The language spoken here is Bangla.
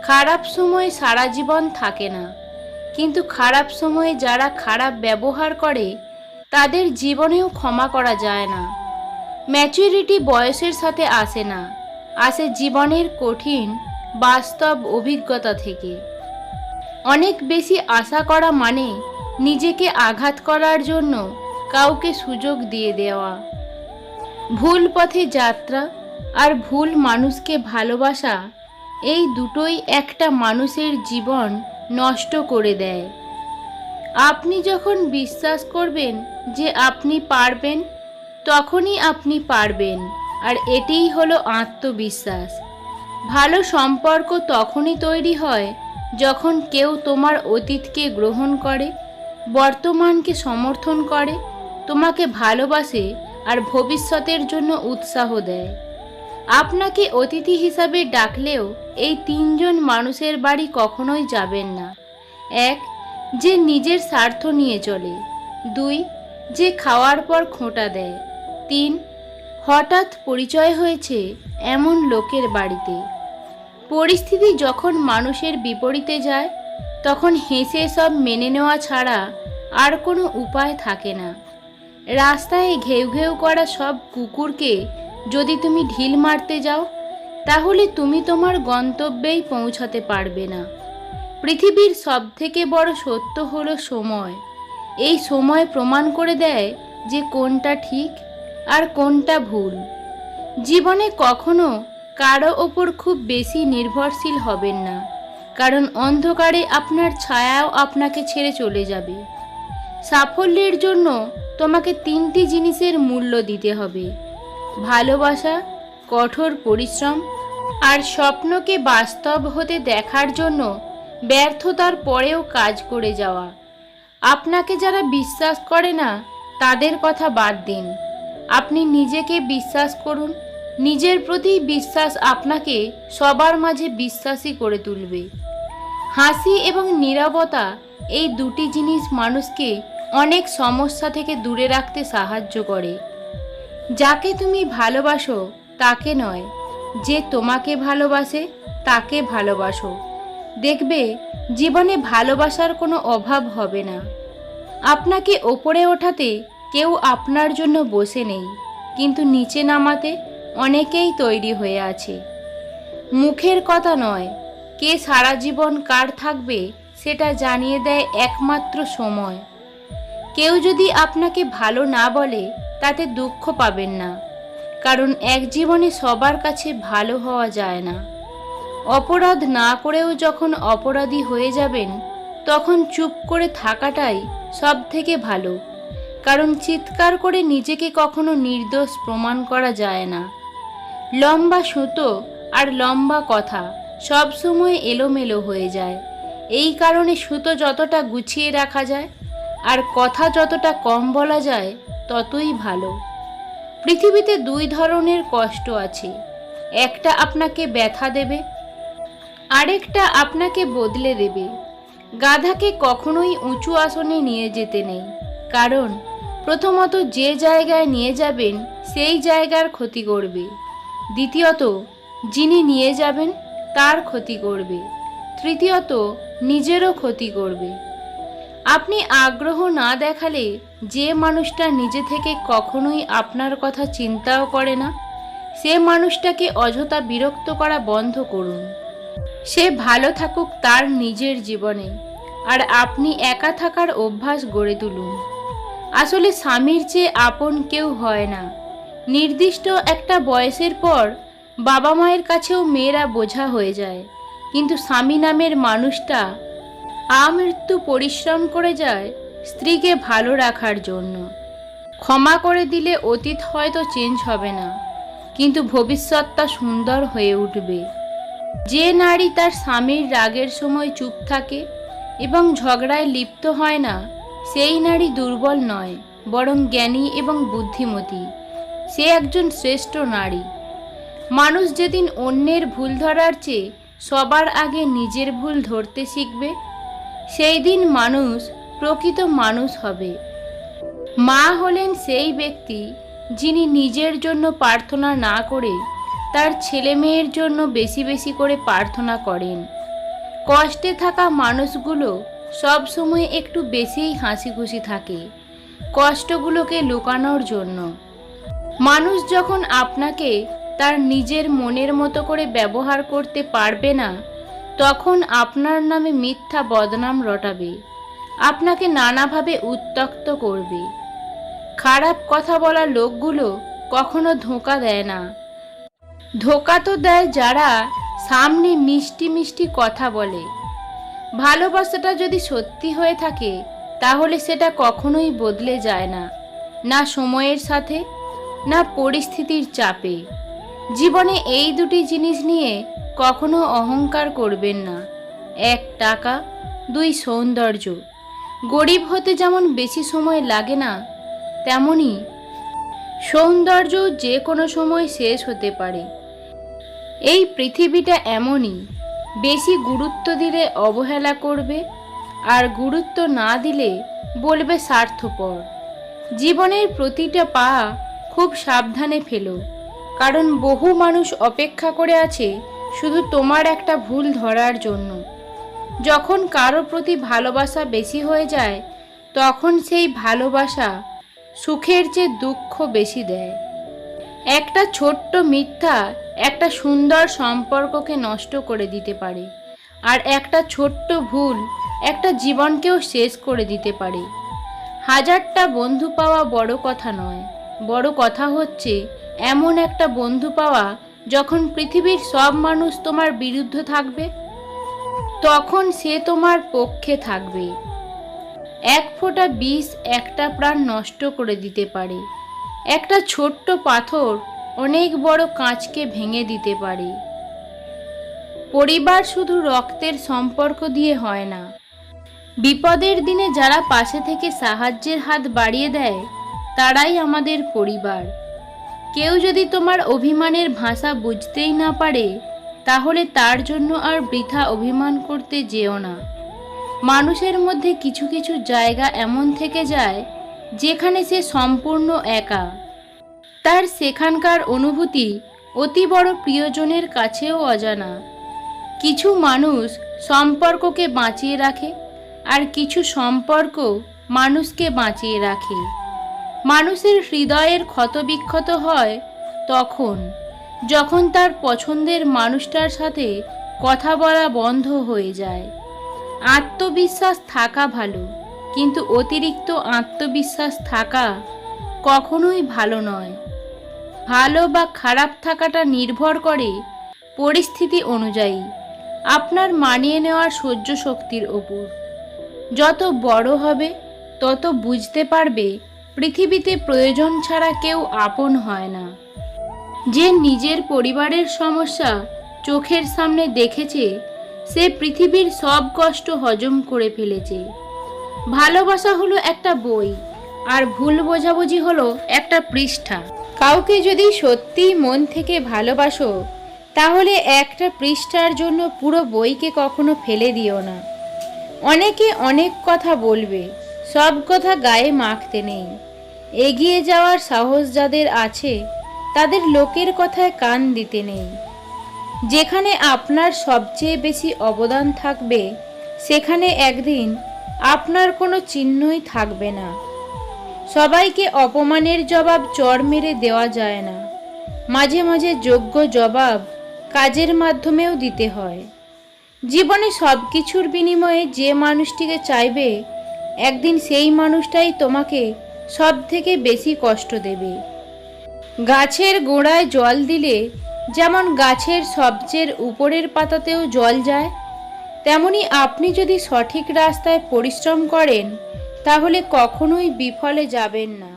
খারাপ সময় সারা জীবন থাকে না, কিন্তু খারাপ সময়ে যারা খারাপ ব্যবহার করে তাদের জীবনেও ক্ষমা করা যায় না। ম্যাচুরিটি বয়সের সাথে আসে না, আসে জীবনের কঠিন বাস্তব অভিজ্ঞতা থেকে। অনেক বেশি আশা করা মানে নিজেকে আঘাত করার জন্য কাউকে সুযোগ দিয়ে দেওয়া। ভুল পথে যাত্রা আর ভুল মানুষকে ভালোবাসা, এই দুটোই একটা মানুষের জীবন নষ্ট করে দেয়। আপনি যখন বিশ্বাস করবেন যে আপনি পারবেন, তখনই আপনি পারবেন, আর এটিই হলো আত্মবিশ্বাস। ভালো সম্পর্ক তখনই তৈরি হয় যখন কেউ তোমার অতীতকে গ্রহণ করে, বর্তমানকে সমর্থন করে, তোমাকে ভালোবাসে আর ভবিষ্যতের জন্য উৎসাহ দেয়। আপনাকে অতিথি হিসাবে ডাকলেও এই তিনজন মানুষের বাড়ি কখনোই যাবেন না। 1, যে নিজের স্বার্থ নিয়ে চলে। 2, যে খাওয়ার পর খোঁটা দেয়। 3, হঠাৎ পরিচয় হয়েছে এমন লোকের বাড়িতে। পরিস্থিতি যখন মানুষের বিপরীতে যায়, তখন হেসে সব মেনে নেওয়া ছাড়া আর কোনো উপায় থাকে না। রাস্তায় ঘেউ ঘেউ করা সব কুকুরকে যদি তুমি ঢিল মারতে যাও, তাহলে তুমি তোমার গন্তব্যেই পৌঁছাতে পারবে না। পৃথিবীর সবথেকে বড় সত্য হলো সময়। এই সময় প্রমাণ করে দেয় যে কোনটা ঠিক আর কোনটা ভুল। জীবনে কখনো কারো ওপর খুব বেশি নির্ভরশীল হবেন না, কারণ অন্ধকারে আপনার ছায়াও আপনাকে ছেড়ে চলে যাবে। সাফল্যের জন্য তোমাকে 3টি জিনিসের মূল্য দিতে হবে: ভালোবাসা, কঠোর পরিশ্রম আর স্বপ্নকে বাস্তব হতে দেখার জন্য ব্যর্থতার পরেও কাজ করে যাওয়া। আপনাকে যারা বিশ্বাস করে না তাদের কথা বাদ দিন, আপনি নিজেকে বিশ্বাস করুন। নিজের প্রতি বিশ্বাস আপনাকে সবার মাঝে বিশ্বাসী করে তুলবে। হাসি এবং নীরবতা, এই দুটি জিনিস মানুষকে অনেক সমস্যা থেকে দূরে রাখতে সাহায্য করে। যাকে তুমি ভালোবাসো তাকে নয়, যে তোমাকে ভালোবাসে তাকে ভালোবাসো। দেখবে জীবনে ভালোবাসার কোনো অভাব হবে না। আপনাকে ওপরে ওঠাতে কেউ আপনার জন্য বসে নেই, কিন্তু নিচে নামাতে অনেকেই তৈরি হয়ে আছে। মুখের কথা নয়, কে সারা জীবন কার থাকবে সেটা জানিয়ে দেয় একমাত্র সময়। কেউ যদি আপনাকে ভালো না বলে তাতে দুঃখ পাবেন না, কারণ এক জীবনে সবার কাছে ভালো হওয়া যায় না। অপরাধ না করেও যখন অপরাধী হয়ে যাবেন, তখন চুপ করে থাকাটাই সব থেকে ভালো, কারণ চিৎকার করে নিজেকে কখনো নির্দোষ প্রমাণ করা যায় না। লম্বা সুতো আর লম্বা কথা সব সময় এলোমেলো হয়ে যায়। এই কারণে সুতো যতটা গুছিয়ে রাখা যায় আর কথা যতটা কম বলা যায় ততই ভালো। পৃথিবীতে 2 ধরনের কষ্ট আছে, একটা আপনাকে ব্যথা দেবে, আরেকটা আপনাকে বদলে দেবে। গাধাকে কখনোই উঁচু আসনে নিয়ে যেতে নেই, কারণ প্রথমত যে জায়গায় নিয়ে যাবেন সেই জায়গার ক্ষতি করবে, দ্বিতীয়ত যিনি নিয়ে যাবেন তার ক্ষতি করবে, তৃতীয়ত নিজেরও ক্ষতি করবে। আপনি আগ্রহ না দেখালে যে মানুষটা নিজে থেকে কখনোই আপনার কথা চিন্তাও করে না, সে মানুষটাকে অযথা বিরক্ত করা বন্ধ করুন। সে ভালো থাকুক তার নিজের জীবনে, আর আপনি একা থাকার অভ্যাস গড়ে তুলুন। আসলে স্বামীর চেয়ে আপন কেউ হয় না। নির্দিষ্ট একটা বয়সের পর বাবা মায়ের কাছেও মেয়েরা বোঝা হয়ে যায়, কিন্তু স্বামী নামের মানুষটা আমৃত্যু পরিশ্রম করে যায় স্ত্রীকে ভালো রাখার জন্য। ক্ষমা করে দিলে অতীত হয়তো চেঞ্জ হবে না, কিন্তু ভবিষ্যৎটা সুন্দর হয়ে উঠবে। যে নারী তার স্বামীর রাগের সময় চুপ থাকে এবং ঝগড়ায় লিপ্ত হয় না, সেই নারী দুর্বল নয়, বরং জ্ঞানী এবং বুদ্ধিমতী। সে একজন শ্রেষ্ঠ নারী। মানুষ যেদিন অন্যের ভুল ধরার চেয়ে সবার আগে নিজের ভুল ধরতে শিখবে, সেই দিন মানুষ প্রকৃত মানুষ হবে। মা হলেন সেই ব্যক্তি যিনি নিজের জন্য প্রার্থনা না করে তার ছেলে মেয়ের জন্য বেশি বেশি করে প্রার্থনা করেন। কষ্টে থাকা মানুষগুলো সব সময় একটু বেশিই হাসি খুশি থাকে কষ্টগুলোকে লুকানোর জন্য। মানুষ যখন আপনাকে তার নিজের মনের মতো করে ব্যবহার করতে পারবে না, তখন আপনার নামে মিথ্যা বদনাম রটাবে, আপনাকে নানাভাবে উত্ত্যক্ত করবে। খারাপ কথা বলা লোকগুলো কখনো ধোঁকা দেয় না। ধোঁকা তো দেয় যারা সামনে মিষ্টি মিষ্টি কথা বলে। ভালোবাসাটা যদি সত্যি হয়ে থাকে তাহলে সেটা কখনোই বদলে যায় না, না সময়ের সাথে, না পরিস্থিতির চাপে। জীবনে এই দুটি জিনিস নিয়ে কখনো অহংকার করবেন না। 1 টাকা, 2 সৌন্দর্য। গরিব হতে যেমন বেশি সময় লাগে না, তেমনি সৌন্দর্য যে কোনো সময় শেষ হতে পারে। এই পৃথিবীটা এমনই, বেশি গুরুত্ব দিলে অবহেলা করবে, আর গুরুত্ব না দিলে বলবে স্বার্থপর। জীবনের প্রতিটা পা খুব সাবধানে ফেলো, কারণ বহু মানুষ অপেক্ষা করে আছে শুধু তোমার একটা ভুল ধরার জন্য। যখন কারো প্রতি ভালোবাসা বেশি হয়ে যায়, তখন সেই ভালোবাসা সুখের চেয়ে দুঃখ বেশি দেয়। একটা ছোট্ট মিথ্যা একটা সুন্দর সম্পর্ককে নষ্ট করে দিতে পারে, আর একটা ছোট্ট ভুল একটা জীবনকেও শেষ করে দিতে পারে। 1000টা বন্ধু পাওয়া বড় কথা নয়, বড় কথা হচ্ছে এমন একটা বন্ধু পাওয়া যখন পৃথিবীর সব মানুষ তোমার বিরুদ্ধে থাকবে, তখন সে তোমার পক্ষে থাকবে। 1 ফোঁটা বিষ একটা প্রাণ নষ্ট করে দিতে পারে। একটা ছোট্ট পাথর অনেক বড় কাঁচকে ভেঙে দিতে পারে। পরিবার শুধু রক্তের সম্পর্ক দিয়ে হয় না। বিপদের দিনে যারা পাশে থেকে সাহায্যের হাত বাড়িয়ে দেয়, তারাই আমাদের পরিবার। কেউ যদি তোমার অভিমানের ভাষা বুঝতেই না পারে, তাহলে তার জন্য আর বৃথা অভিমান করতে যেও না। মানুষের মধ্যে কিছু কিছু জায়গা এমন থেকে যায় যেখানে সে সম্পূর্ণ একা। তার সেখানকার অনুভূতি অতি বড় প্রিয়জনের কাছেও অজানা। কিছু মানুষ সম্পর্ককে বাঁচিয়ে রাখে, আর কিছু সম্পর্ক মানুষকে বাঁচিয়ে রাখে। মানুষের হৃদয়ের ক্ষতবিক্ষত হয় তখন, যখন তার পছন্দের মানুষটার সাথে কথা বলা বন্ধ হয়ে যায়। আত্মবিশ্বাস থাকা ভালো, কিন্তু অতিরিক্ত আত্মবিশ্বাস থাকা কখনোই ভালো নয়। ভালো বা খারাপ থাকাটা নির্ভর করে পরিস্থিতি অনুযায়ী, আপনার মানিয়ে নেওয়ার সহ্য শক্তির ওপর। যত বড় হবে তত বুঝতে পারবে পৃথিবীতে প্রয়োজন ছাড়া কেউ আপন হয় না। যে নিজের পরিবারের সমস্যা চোখের সামনে দেখেছে, সে পৃথিবীর সব কষ্ট হজম করে ফেলেছে। ভালোবাসা হলো একটা বই, আর ভুল বোঝাবুঝি হলো একটা পৃষ্ঠা। কাউকে যদি সত্যিই মন থেকে ভালোবাসো, তাহলে একটা পৃষ্ঠার জন্য পুরো বইকে কখনো ফেলে দিও না। অনেকে অনেক কথা বলবে, সব কথা গায়ে মাখতে নেই। এগিয়ে যাওয়ার সাহস যাদের আছে, তাদের লোকের কথায় কান দিতে নেই। যেখানে আপনার সবচেয়ে বেশি অবদান থাকবে, সেখানে একদিন আপনার কোনো চিহ্নই থাকবে না। সবাইকে অপমানের জবাব চড় মেরে দেওয়া যায় না। মাঝে মাঝে যোগ্য জবাব কাজের মাধ্যমেও দিতে হয়। জীবনে সব কিছুর বিনিময়ে যে মানুষটিকে চাইবে, একদিন সেই মানুষটাই তোমাকে সব থেকে বেশি কষ্ট দেবে। গাছের গোড়ায় জল দিলে যেমন গাছের সবচেয়ে উপরের পাতাতেও জল যায়, তেমনি আপনি যদি সঠিক রাস্তায় পরিশ্রম করেন, তাহলে কখনোই বিফলে যাবেন না।